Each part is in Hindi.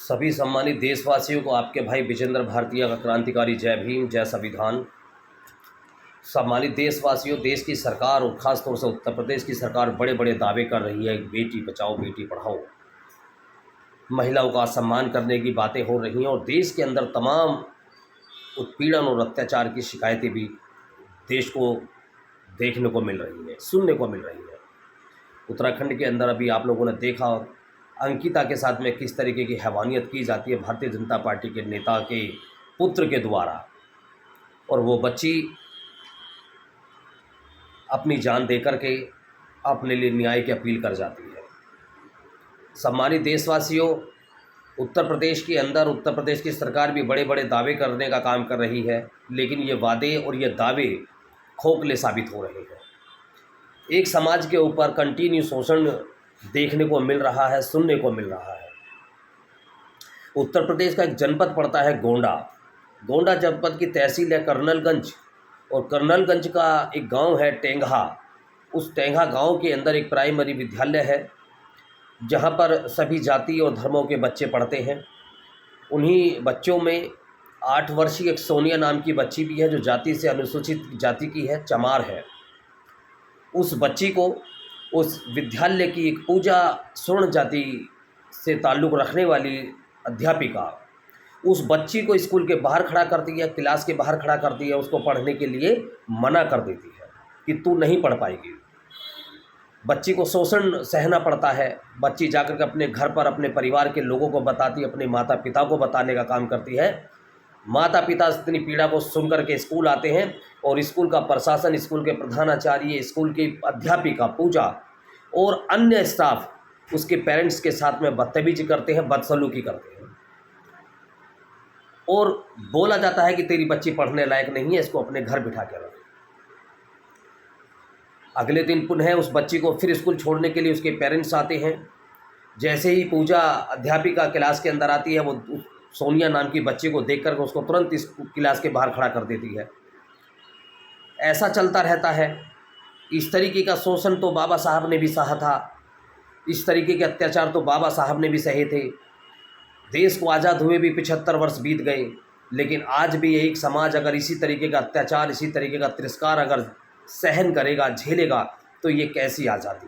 सभी सम्मानित देशवासियों को आपके भाई विजेंद्र भारतीय का क्रांतिकारी जय भीम, जय संविधान। सम्मानित देशवासियों, देश की सरकार और ख़ास तौर से उत्तर प्रदेश की सरकार बड़े बड़े दावे कर रही है। बेटी बचाओ बेटी पढ़ाओ, महिलाओं का सम्मान करने की बातें हो रही हैं और देश के अंदर तमाम उत्पीड़न और अत्याचार की शिकायतें भी देश को देखने को मिल रही हैं, सुनने को मिल रही हैं। उत्तराखंड के अंदर अभी आप लोगों ने देखा अंकिता के साथ में किस तरीके की हैवानियत की जाती है भारतीय जनता पार्टी के नेता के पुत्र के द्वारा, और वो बच्ची अपनी जान देकर के अपने लिए न्याय की अपील कर जाती है। सम्मानित देशवासियों, उत्तर प्रदेश के अंदर उत्तर प्रदेश की सरकार भी बड़े बड़े दावे करने का काम कर रही है, लेकिन ये वादे और ये दावे खोखले साबित हो रहे हैं। एक समाज के ऊपर कंटिन्यू शोषण देखने को मिल रहा है, सुनने को मिल रहा है। उत्तर प्रदेश का एक जनपद पड़ता है गोंडा। गोंडा जनपद की तहसील है कर्नलगंज, और कर्नलगंज का एक गांव है टेंगा। उस टेंगा गांव के अंदर एक प्राइमरी विद्यालय है जहां पर सभी जाति और धर्मों के बच्चे पढ़ते हैं। उन्हीं बच्चों में 8 वर्षीय एक सोनिया नाम की बच्ची भी है जो जाति से अनुसूचित जाति की है, चमार है। उस बच्ची को उस विद्यालय की एक पूजा स्वर्ण जाति से ताल्लुक़ रखने वाली अध्यापिका उस बच्ची को स्कूल के बाहर खड़ा करती है, क्लास के बाहर खड़ा करती है, उसको पढ़ने के लिए मना कर देती है कि तू नहीं पढ़ पाएगी। बच्ची को शोषण सहना पड़ता है। बच्ची जाकर के अपने घर पर अपने परिवार के लोगों को बताती है, अपने माता पिता को बताने का काम करती है। माता पिता इतनी पीड़ा को सुन करके स्कूल आते हैं और स्कूल का प्रशासन, स्कूल के प्रधानाचार्य, स्कूल की अध्यापिका पूजा और अन्य स्टाफ उसके पेरेंट्स के साथ में बदतमीजी करते हैं, बदसलूकी करते हैं, और बोला जाता है कि तेरी बच्ची पढ़ने लायक नहीं है, इसको अपने घर बिठा के रख। अगले दिन पुनः उस बच्ची को फिर स्कूल छोड़ने के लिए उसके पेरेंट्स आते हैं। जैसे ही पूजा अध्यापिका क्लास के अंदर आती है, वो सोनिया नाम की बच्ची को देख कर उसको तुरंत इस क्लास के बाहर खड़ा कर देती है। ऐसा चलता रहता है। इस तरीके का शोषण तो बाबा साहब ने भी सहा था, इस तरीके के अत्याचार तो बाबा साहब ने भी सहे थे। देश को आज़ाद हुए भी 75 वर्ष बीत गए, लेकिन आज भी एक समाज अगर इसी तरीके का अत्याचार, इसी तरीके का तिरस्कार अगर सहन करेगा, झेलेगा, तो ये कैसी आज़ादी?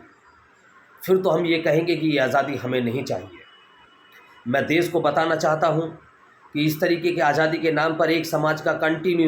फिर तो हम ये कहेंगे कि ये आज़ादी हमें नहीं चाहिए। मैं देश को बताना चाहता हूँ कि इस तरीके की आज़ादी के नाम पर एक समाज का कंटिन्यू